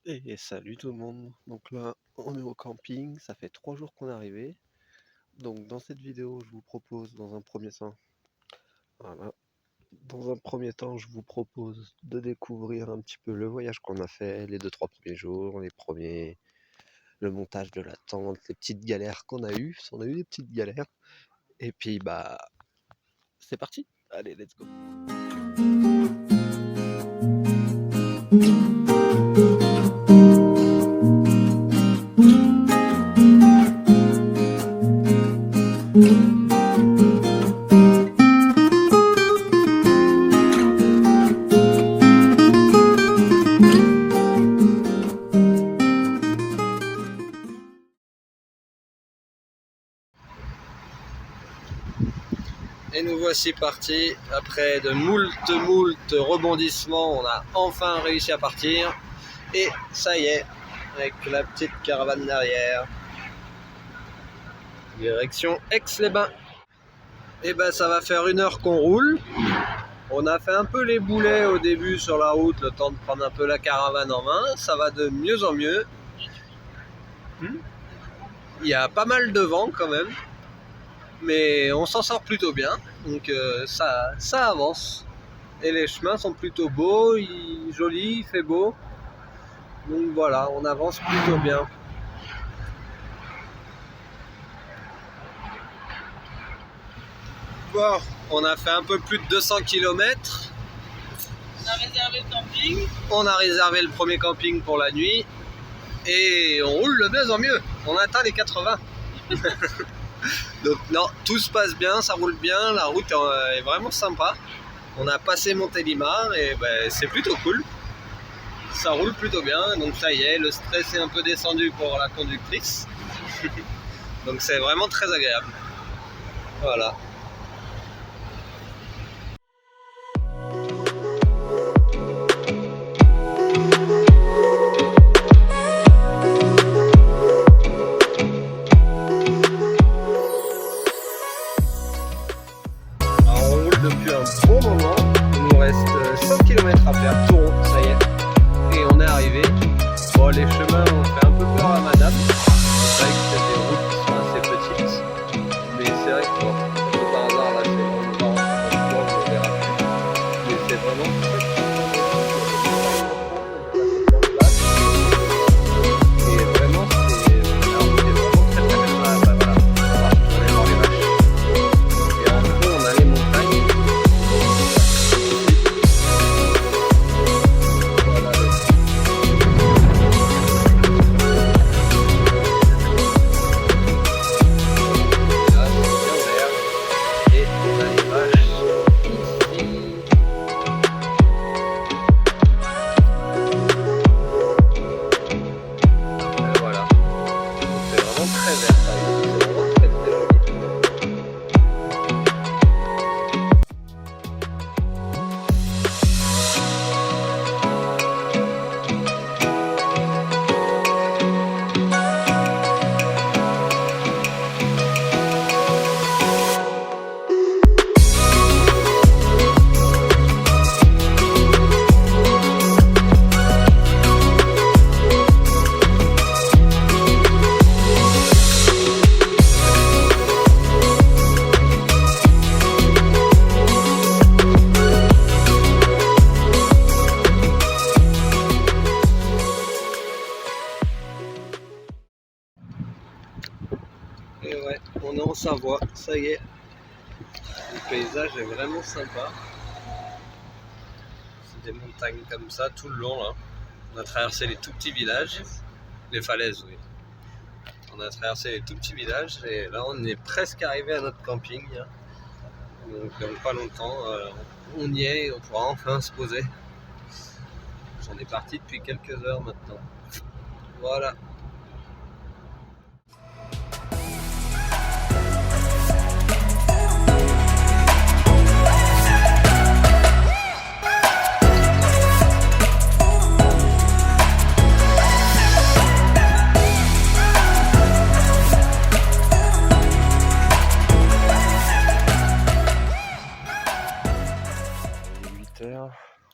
Et salut tout le monde. Donc là, on est au camping, ça fait 3 jours qu'on est arrivé. Donc dans cette vidéo, je vous propose voilà, dans un premier temps, je vous propose de découvrir un petit peu le voyage qu'on a fait, les 2-3 premiers jours, le montage de la tente, les petites galères qu'on a eues. On a eu des petites galères. Et puis bah, c'est parti. Allez, let's go. Et nous voici partis, après de moult rebondissements, on a enfin réussi à partir. Et ça y est, avec la petite caravane derrière, direction Aix-les-Bains. Et ben ça va faire 1 heure qu'on roule. On a fait un peu les boulets au début sur la route, le temps de prendre un peu la caravane en main. Ça va de mieux en mieux. Il y a pas mal de vent quand même, mais on s'en sort plutôt bien, donc ça avance. Et les chemins sont plutôt beaux, jolis, il fait beau. Donc voilà, on avance plutôt bien. Bon, on a fait un peu plus de 200 km. On a réservé le camping. On a réservé le premier camping pour la nuit. Et on roule de mieux en mieux. On atteint les 80. Donc non, tout se passe bien, ça roule bien, la route est vraiment sympa. On a passé Montélimar et ben, c'est plutôt cool. Ça roule plutôt bien, donc ça y est, le stress est un peu descendu pour la conductrice. Donc c'est vraiment très agréable. Voilà. Depuis un bon moment, il nous reste 5 km à faire, tout rond, ça y est, et on est arrivé. Bon, les chemins ont fait un peu peur à madame, c'est vrai que c'est des routes qui sont assez petites, mais c'est vrai que bon, un peu par hasard là, c'est vraiment on verra plus, mais c'est vraiment très et vraiment c'est vraiment très très bien. Voilà, on va retourner voir les vaches, et en fond on a les montagnes. Et ouais, on est en Savoie, ça y est. Le paysage est vraiment sympa. C'est des montagnes comme ça tout le long là. On a traversé les tout petits villages, les falaises, oui. On a traversé les tout petits villages et là on est presque arrivé à notre camping. Donc dans pas longtemps, on y est et on pourra enfin se poser. J'en ai parti depuis quelques heures maintenant. Voilà.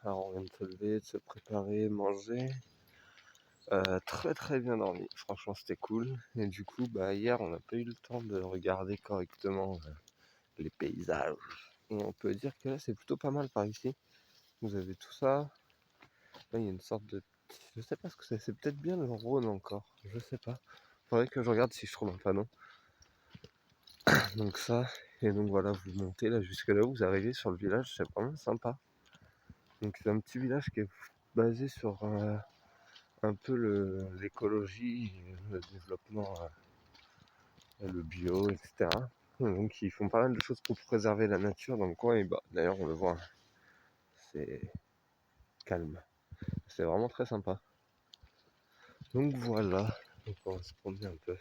Alors on vient de se lever, de se préparer, manger. Très très bien dormi, franchement c'était cool. Et du coup, hier on n'a pas eu le temps de regarder correctement les paysages. Et on peut dire que là c'est plutôt pas mal par ici. Vous avez tout ça. Là il y a une sorte de... Je sais pas ce que c'est peut-être bien le Rhône encore, je sais pas. Faudrait que je regarde si je trouve un panneau. Donc ça, et donc voilà, vous montez là jusque là, vous arrivez sur le village, c'est vraiment sympa. Donc c'est un petit village qui est basé sur un peu l'écologie, le développement, le bio, etc. Donc ils font pas mal de choses pour préserver la nature dans le coin, et d'ailleurs on le voit, c'est calme. C'est vraiment très sympa. Donc voilà, donc on va se promener un peu.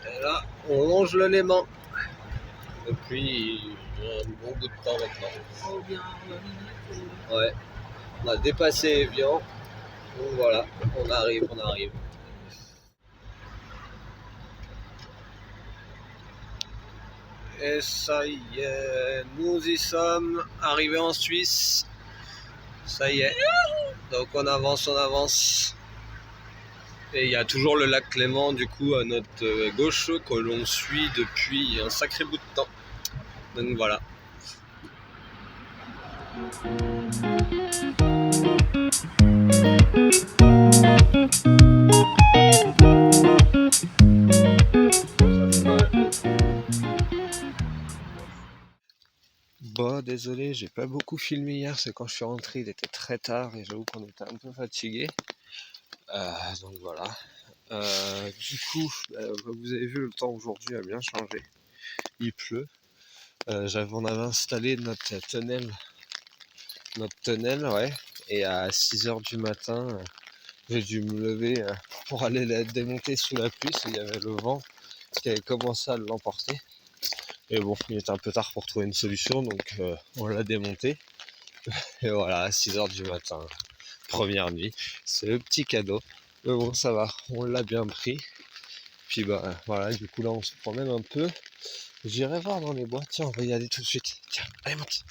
Et là, on longe le Léman depuis un bon bout de temps maintenant. Oh bien, Ouais, on a dépassé Evian, donc voilà, on arrive, on arrive. Et ça y est, nous y sommes, arrivés en Suisse. Ça y est, donc on avance, on avance. Et il y a toujours le lac Clément du coup à notre gauche que l'on suit depuis un sacré bout de temps. Donc voilà. Bon, désolé, j'ai pas beaucoup filmé hier, c'est quand je suis rentré, il était très tard et j'avoue qu'on était un peu fatigué. Donc voilà. Du coup, vous avez vu, le temps aujourd'hui a bien changé. Il pleut. On avait installé notre tonnelle, ouais. Et à 6h du matin, j'ai dû me lever pour aller la démonter sous la pluie, parce qu'il y avait le vent qui avait commencé à l'emporter. Et bon, il était un peu tard pour trouver une solution, donc on l'a démonté. Et voilà, à 6h du matin, première nuit. C'est le petit cadeau. Mais bon, ça va, on l'a bien pris. Puis voilà, du coup là on se promène un peu. J'irai voir dans les bois. Tiens, on va y aller tout de suite. Tiens, allez monte.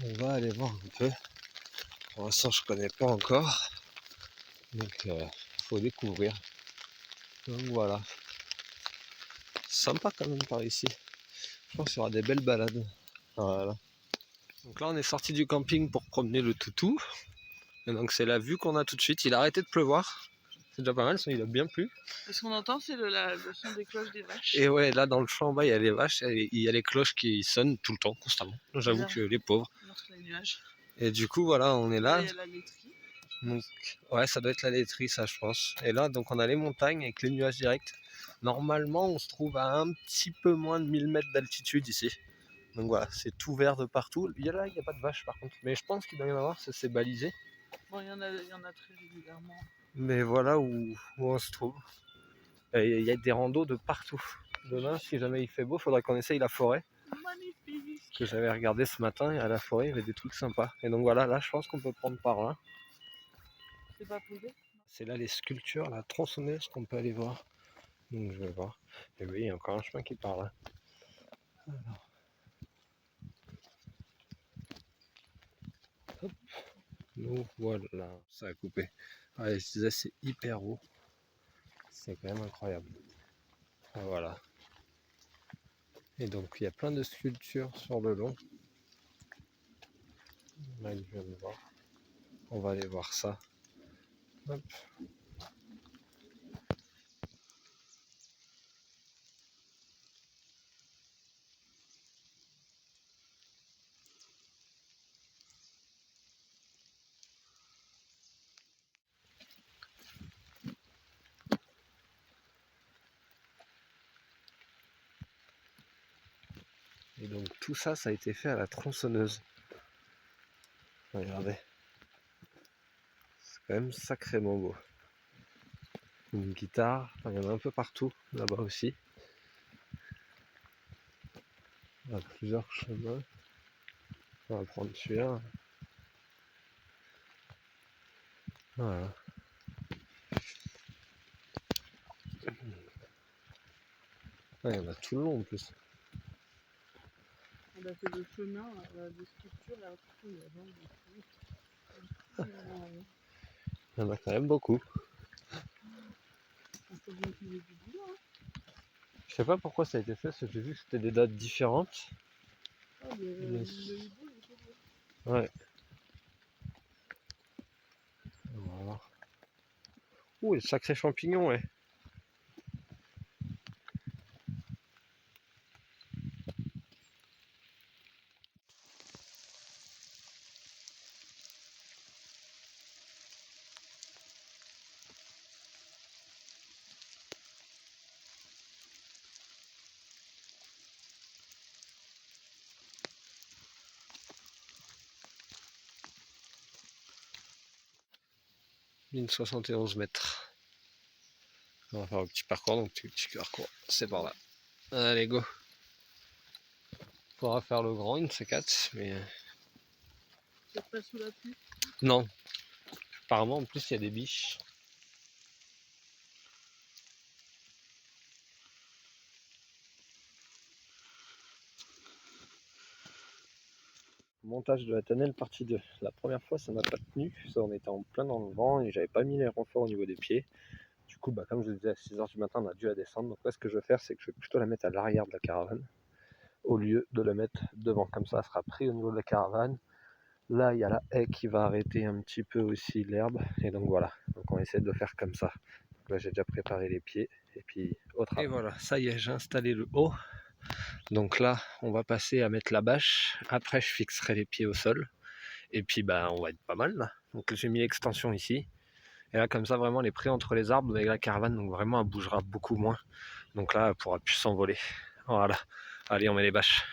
On va aller voir un peu. Pour l'instant je connais pas encore. Donc faut découvrir. Donc voilà. Sympa quand même par ici. Je pense qu'il y aura des belles balades. Voilà. Donc là on est sorti du camping pour promener le toutou. Et donc c'est la vue qu'on a tout de suite. Il a arrêté de pleuvoir. C'est déjà pas mal, il a bien plu. Et ce qu'on entend, c'est le son des cloches des vaches. Et ouais, là dans le champ en bas, il y a les vaches, il y a les cloches qui sonnent tout le temps, constamment. J'avoue que les pauvres. Les nuages. Et du coup, voilà, on est là. Il y a la laiterie. Donc, ouais, ça doit être la laiterie, ça, je pense. Et là, donc, on a les montagnes avec les nuages directs. Normalement, on se trouve à un petit peu moins de 1000 mètres d'altitude ici. Donc voilà, c'est tout vert de partout. Il n'y a pas de vaches par contre. Mais je pense qu'il doit y en avoir, ça c'est balisé. Bon, il y en a très régulièrement. Mais voilà où on se trouve. Il y a des randos de partout. Demain, si jamais il fait beau, il faudra qu'on essaye la forêt. Magnifique. Que j'avais regardé ce matin, et à la forêt, il y avait des trucs sympas. Et donc voilà, là, je pense qu'on peut prendre par là. C'est pas privé? C'est là les sculptures, la tronçonneuse qu'on peut aller voir. Donc je vais voir. Et oui, il y a encore un chemin qui part là. Alors. Hop. Nous voilà. Ça a coupé. Ouais, je disais, c'est hyper haut. C'est quand même incroyable. Ah, voilà. Et donc il y a plein de sculptures sur le long. Là, je viens de voir. On va aller voir ça. Hop. Et donc tout ça, ça a été fait à la tronçonneuse. Regardez. C'est quand même sacrément beau. Une guitare, il y en a un peu partout, là-bas aussi. Il y a plusieurs chemins. On va prendre celui-là. Voilà. Ah, il y en a tout le long en plus. On a fait le chemin, des structures, et après, il y a vraiment des trucs. Il y en a quand même beaucoup. On peut bien qu'il y ait du boulot, hein. Je sais pas pourquoi ça a été fait, parce que j'ai vu que c'était des dates différentes. Ah, mais Mais... le hibou, il était beau. Ouais. Voilà. Ouh, des sacrés champignons, ouais. Ligne 71 mètres. On va faire un petit parcours, donc petit parcours, c'est par là. Allez, go. On pourra faire le grand, une C4, mais... C'est pas sous la pluie. Non. Apparemment, en plus, il y a des biches. Montage de la tonnelle partie 2. La première fois ça n'a pas tenu, ça on était en plein dans le vent et j'avais pas mis les renforts au niveau des pieds. Du coup comme je le disais à 6h du matin on a dû la descendre. Donc là ce que je vais faire c'est que je vais plutôt la mettre à l'arrière de la caravane au lieu de la mettre devant. Comme ça elle sera prise au niveau de la caravane. Là il y a la haie qui va arrêter un petit peu aussi l'herbe. Et donc voilà, donc on va essayer de le faire comme ça. Donc là j'ai déjà préparé les pieds et puis au travail. Et voilà, ça y est, j'ai installé le haut. Donc là on va passer à mettre la bâche. Après je fixerai les pieds au sol. Et puis on va être pas mal là. Donc j'ai mis l'extension ici. Et là comme ça vraiment elle est prise entre les arbres avec la caravane. Donc vraiment elle bougera beaucoup moins. Donc là elle pourra plus s'envoler. Voilà. Allez on met les bâches.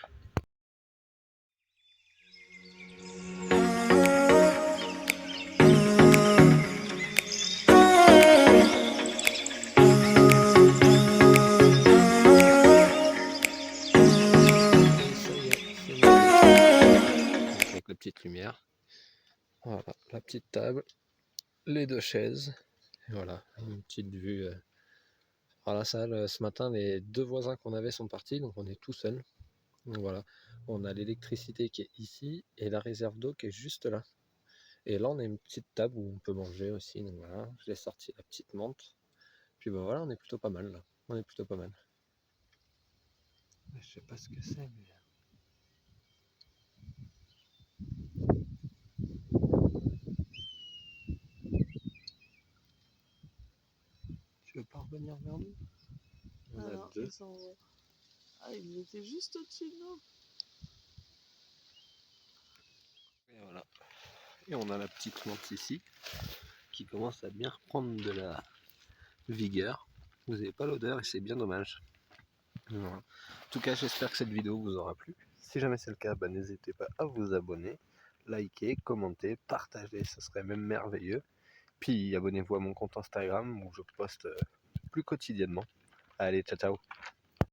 Et ça y est, c'est bon. Avec la petite lumière. Voilà, la petite table. Les deux chaises. Et voilà, une petite vue. À la salle, ce matin, les deux voisins qu'on avait sont partis, donc on est tout seul. Donc voilà, on a l'électricité qui est ici et la réserve d'eau qui est juste là. Et là, on a une petite table où on peut manger aussi. Donc voilà, je l'ai sorti la petite menthe. Puis voilà, on est plutôt pas mal là. On est plutôt pas mal. Je sais pas ce que c'est, mais. Tu veux pas revenir vers nous? On a Alors, deux. ils sont... Ah, ils étaient juste au-dessus de nous. Et voilà. Et on a la petite menthe ici qui commence à bien reprendre de la vigueur. Vous n'avez pas l'odeur et c'est bien dommage. Voilà. En tout cas, j'espère que cette vidéo vous aura plu. Si jamais c'est le cas, n'hésitez pas à vous abonner, liker, commenter, partager, ce serait même merveilleux. Puis abonnez-vous à mon compte Instagram où je poste plus quotidiennement. Allez, ciao ciao.